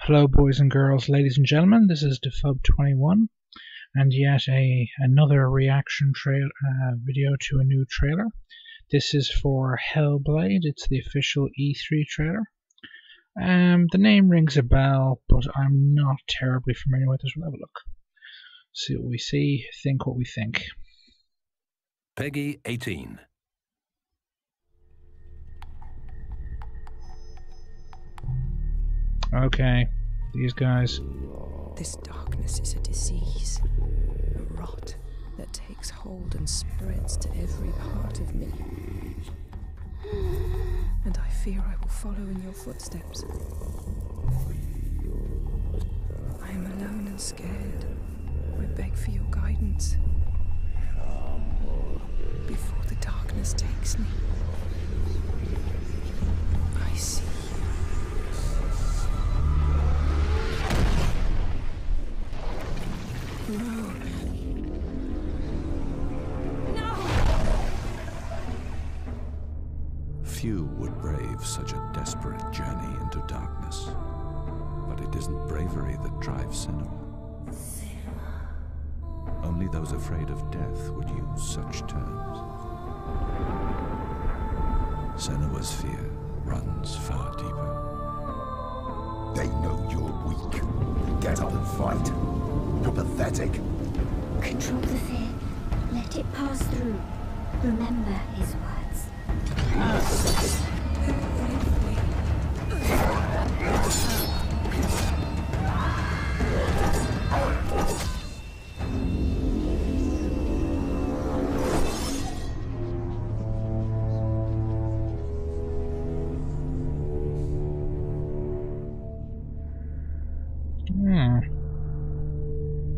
Hello boys and girls, ladies and gentlemen, this is Defub21 and yet another reaction video to a new trailer. This is for Hellblade. It's the official E3 trailer. The name rings a bell, but I'm not terribly familiar with it. We'll have a look. See what we see, think what we think. Peggy 18. Okay, these guys. This darkness is a disease, a rot that takes hold and spreads to every part of me. And I fear I will follow in your footsteps. I am alone and scared. I beg for your guidance. Before the darkness takes me, I see. No. Few would brave such a desperate journey into darkness, but it isn't bravery that drives Senua. Only those afraid of death would use such terms. Senua's fear runs far deeper. They know you're weak. Get up and fight. You're pathetic. Control the fear. Let it pass through. Remember his words.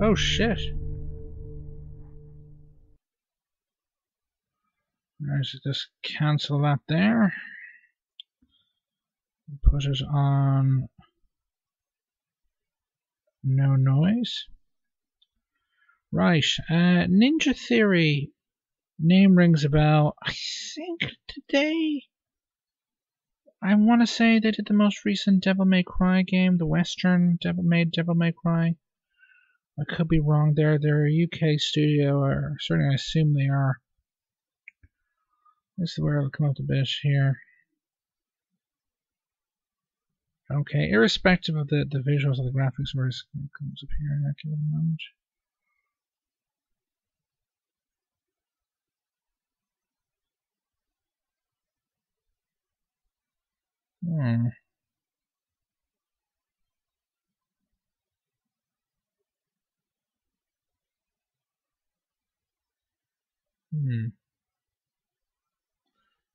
Oh shit. Let's just cancel that there. Put it on no noise. Right, Ninja Theory name rings a bell. I think today I want to say they did the most recent Devil May Cry game, the Western Devil May Cry. I could be wrong there. They're a UK studio, or certainly I assume they are. This is where it'll come up a bit here. Okay, irrespective of the visuals of the graphics, where it comes up here, I'll give it a moment.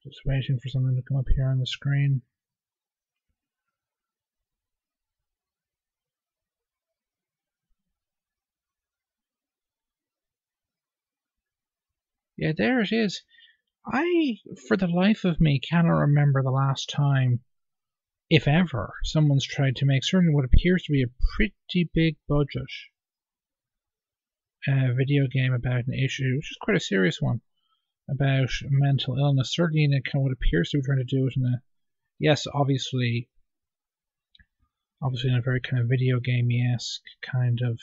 Just waiting for something to come up here on the screen. Yeah, there it is. I, for the life of me, cannot remember the last time, if ever, someone's tried to make certainly what appears to be a pretty big budget video game about an issue, which is quite a serious one, about mental illness. Certainly in a kind of what appears to be trying to do it in a, yes, obviously in a very kind of video game-esque kind of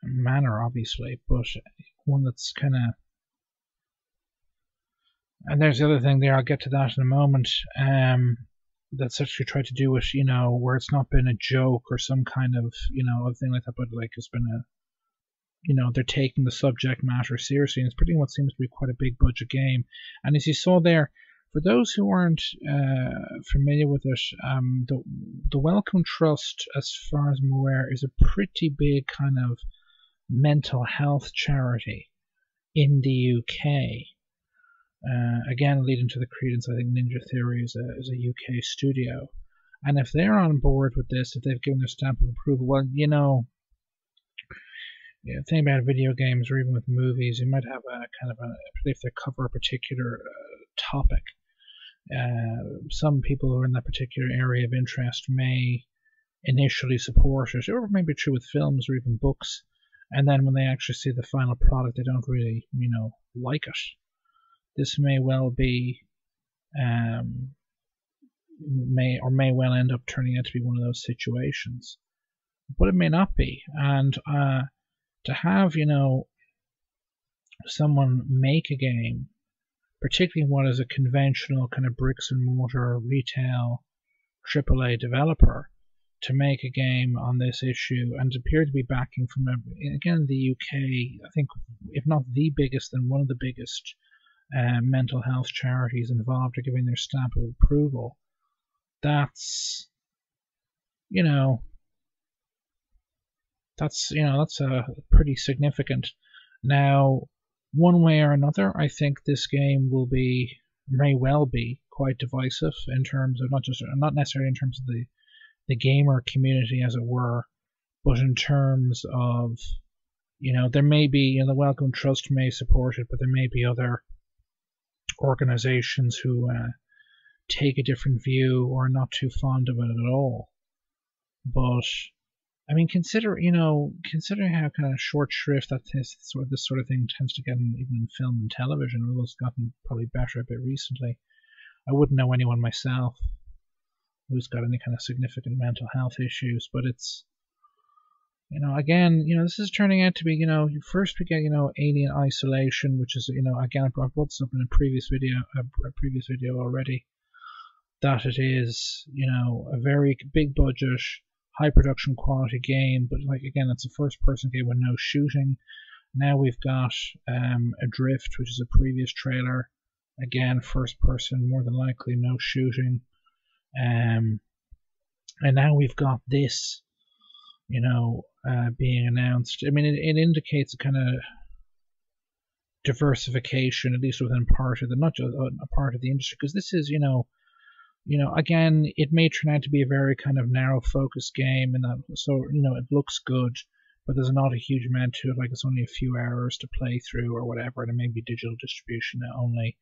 manner, obviously, but one that's kind of. And there's the other thing there. I'll get to that in a moment. That's actually tried to do it, you know, where it's not been a joke or some kind of, you know, a thing like that, but like it's been a, you know, they're taking the subject matter seriously, and it's pretty what seems to be quite a big budget game. And as you saw there, for those who aren't familiar with it, the Wellcome Trust, as far as I'm aware, is a pretty big kind of mental health charity in the UK. Again, leading to the credence, I think Ninja Theory is a UK studio, and if they're on board with this, if they've given their stamp of approval, well, you know, the thing about video games, or even with movies, you might have a kind of a, if they cover a particular topic, some people who are in that particular area of interest may initially support it, or maybe true with films or even books, and then when they actually see the final product, they don't really, you know, like it. This may well be may well end up turning out to be one of those situations, but it may not be. And to have, you know, someone make a game, particularly what is a conventional kind of bricks and mortar retail AAA developer, to make a game on this issue and appear to be backing from, again, the UK, I think, if not the biggest, then one of the biggest mental health charities involved are giving their stamp of approval. That's, you know, that's pretty significant. Now, one way or another, I think this game may well be quite divisive in terms of not necessarily in terms of the gamer community, as it were, but in terms of, you know, there may be, you know, the Wellcome Trust may support it, but there may be other organizations who take a different view or are not too fond of it at all. But I mean, considering how kind of short shrift this sort of thing tends to get even in film and television, although it's gotten probably better a bit recently. I wouldn't know anyone myself who's got any kind of significant mental health issues, but it's, you know, again, you know, this is turning out to be, you know, first we get, you know, Alien Isolation, which is, you know, again, I brought this up in a previous video already, that it is, you know, a very big budget, high production quality game, but like, again, it's a first person game with no shooting. Now we've got Adrift, which is a previous trailer, again, first person, more than likely no shooting. And now we've got this, you know, being announced. I mean, it indicates a kind of diversification, at least within part of not just a part of the industry, because this is, you know, again, it may turn out to be a very kind of narrow focus game, and that, so, you know, it looks good, but there's not a huge amount to it. Like, it's only a few hours to play through or whatever, and it may be digital distribution only.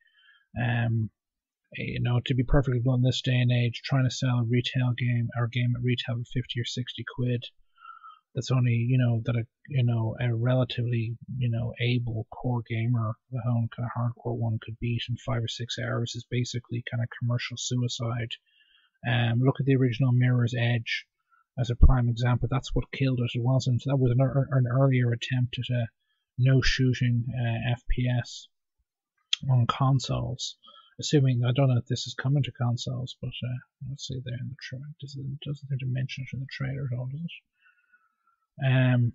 You know, to be perfectly blunt, in this day and age, trying to sell a retail game or a game at retail for 50 or 60 quid, that's only, you know, that a relatively, you know, able core gamer, the whole kind of hardcore one, could beat in 5 or 6 hours is basically kind of commercial suicide. Look at the original Mirror's Edge as a prime example. That's what killed it. That was an earlier attempt at a no shooting FPS on consoles. Assuming, I don't know if this is coming to consoles, but let's see there in the trailer. It doesn't seem to mention it in the trailer at all, does it?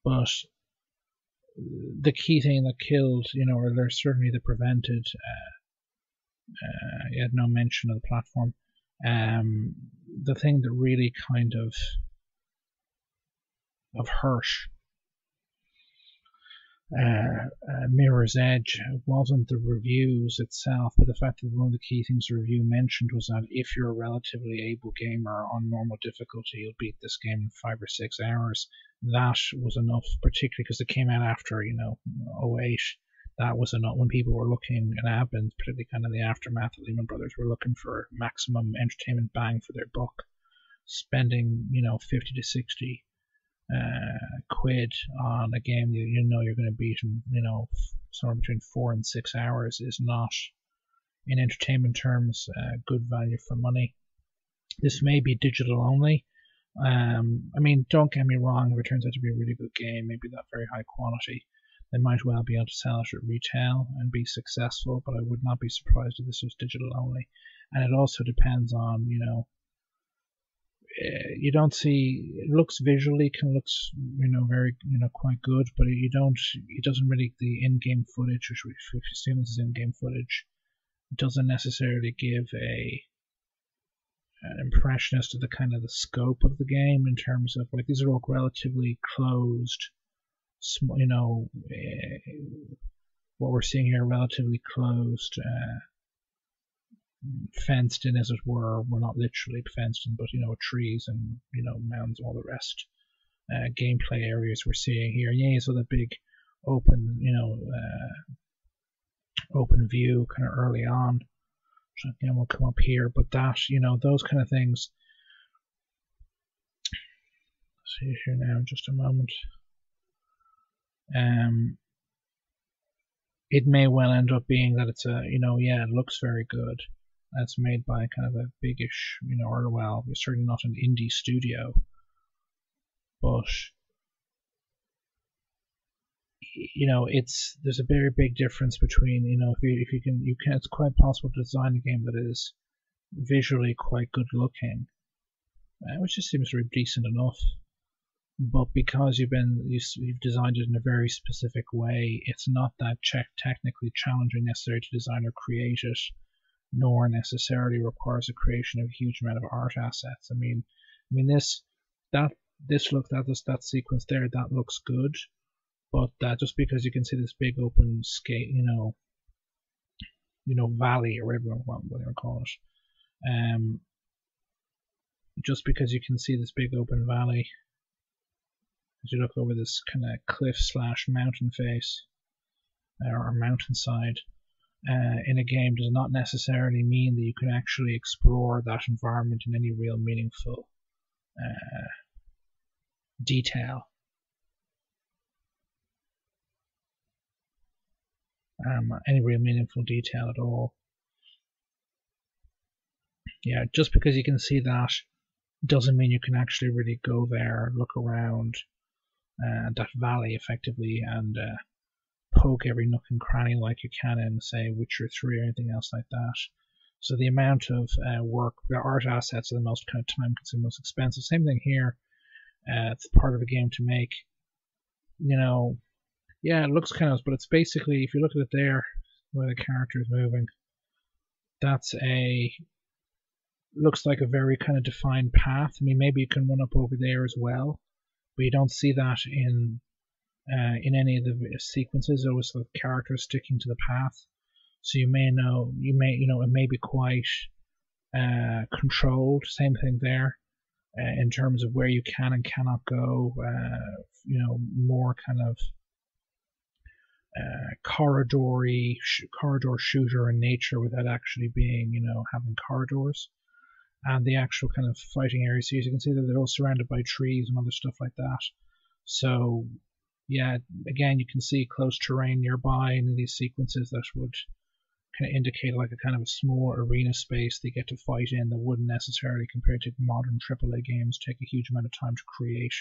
But the key thing that killed, you know, or there's certainly that prevented, he had no mention of the platform. The thing that really kind of hurt Mirror's Edge wasn't the reviews itself, but the fact that one of the key things the review mentioned was that if you're a relatively able gamer on normal difficulty, you'll beat this game in 5 or 6 hours. That was enough, particularly because it came out after, you know, 08. That was enough when people were looking, and happened, particularly kind of the aftermath of Lehman Brothers, were looking for maximum entertainment bang for their buck, spending, you know, 50 to 60 quid on a game that you know you're going to beat in, you know, somewhere between 4 and 6 hours is not, in entertainment terms, good value for money. This may be digital only. I mean, don't get me wrong, if it turns out to be a really good game, maybe that very high quality, they might well be able to sell it at retail and be successful, but I would not be surprised if this was digital only. And it also depends on, you know, you don't see, it looks visually, looks, you know, very, you know, quite good, but it doesn't really, the in-game footage, which we assume this is in-game footage, doesn't necessarily give an impression as to the kind of the scope of the game, in terms of, like, these are all relatively closed, you know, what we're seeing here, relatively closed, fenced in, as it were. We're not literally fenced in, but, you know, trees and, you know, mounds, all the rest. Gameplay areas we're seeing here. Yeah, so that big open, you know, open view kind of early on. So again, we'll come up here, but that, you know, those kind of things. See here now, just a moment. It may well end up being that it's a, you know, yeah, it looks very good, It's made by kind of a biggish, or well, it's certainly not an indie studio, but there's a very big difference between, if you can, it's quite possible to design a game that is visually quite good looking, which just seems to be decent enough. But because you've designed it in a very specific way, it's not that technically challenging necessarily to design or create it, nor necessarily requires the creation of a huge amount of art assets. I mean that sequence there, that looks good, but that just because you can see this big open skate, valley or whatever you call it, just because you can see this big open valley as you look over this kind of cliff/mountain face or mountainside in a game does not necessarily mean that you can actually explore that environment in any real meaningful detail. Any real meaningful detail at all. Yeah, just because you can see that doesn't mean you can actually really go there, look around that valley effectively, and poke every nook and cranny like you can in, say, Witcher 3 or anything else like that. So the amount of work, the art assets are the most kind of time-consuming, most expensive. Same thing here. It's part of a game to make. Yeah, it looks kind of, but it's basically, if you look at it there, where the character is moving, looks like a very kind of defined path. I mean, maybe you can run up over there as well, but you don't see that in any of the sequences. It was the character sticking to the path, so it may be quite controlled. Same thing there in terms of where you can and cannot go. More kind of corridor shooter in nature without actually being, having corridors. And the actual kind of fighting areas, so you can see that they're all surrounded by trees and other stuff like that. So yeah, again, you can see close terrain nearby in these sequences that would kind of indicate like a kind of a small arena space they get to fight in that wouldn't necessarily, compared to modern AAA games, take a huge amount of time to create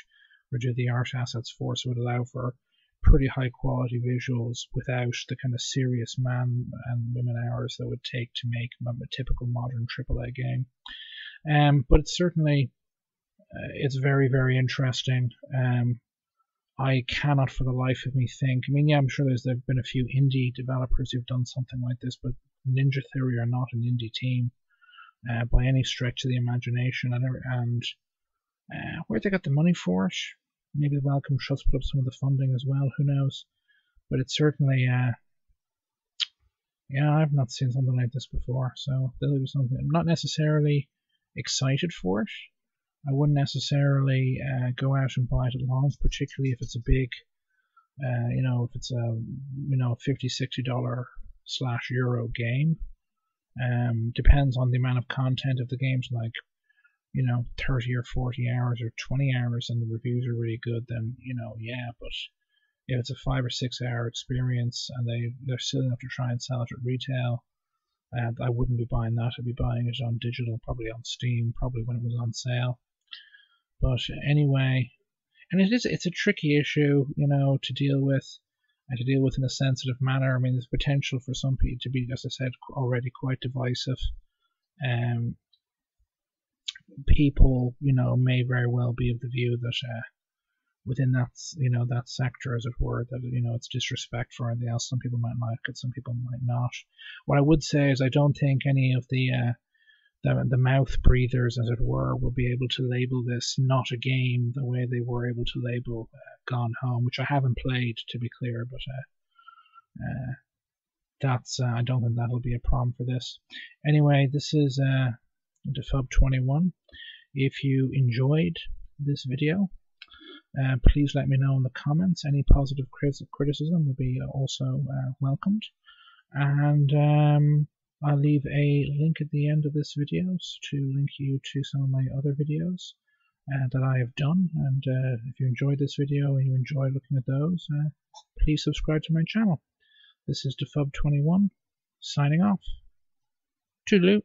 or do the art assets for. So it would allow for pretty high quality visuals without the kind of serious man and women hours that would take to make a typical modern AAA game. But it's certainly it's very, very interesting. I cannot for the life of me think. I mean, yeah, I'm sure there've been a few indie developers who've done something like this, but Ninja Theory are not an indie team by any stretch of the imagination. And where they got the money for it? Maybe the Wellcome Trust put up some of the funding as well. Who knows? But it's certainly, yeah, I've not seen something like this before. So there'll be something. I'm not necessarily excited for it. I wouldn't necessarily go out and buy it at launch, particularly if it's a big, if it's a $50-$60/euro game. Depends on the amount of content. If the game's like 30 or 40 hours or 20 hours and the reviews are really good, then yeah. But if it's a 5 or 6 hour experience and they're silly enough to try and sell it at retail, I wouldn't be buying that. I'd be buying it on digital, probably on Steam, probably when it was on sale. But anyway, and it's a tricky issue, to deal with, and to deal with in a sensitive manner. I mean, there's potential for some people to be, as I said, already quite divisive. People, may very well be of the view that within that, that sector, as it were, that it's disrespect for anything else. Some people might like it, some people might not. What I would say is I don't think any of the mouth breathers, as it were, will be able to label this not a game the way they were able to label Gone Home, which I haven't played, to be clear, but that's I don't think that'll be a problem for this. Anyway, this is Defub21. If you enjoyed this video, please let me know in the comments. Any positive criticism would be also welcomed. And I'll leave a link at the end of this video to link you to some of my other videos that I have done. And if you enjoyed this video and you enjoy looking at those, please subscribe to my channel. This is Defub21 signing off. Toodaloo.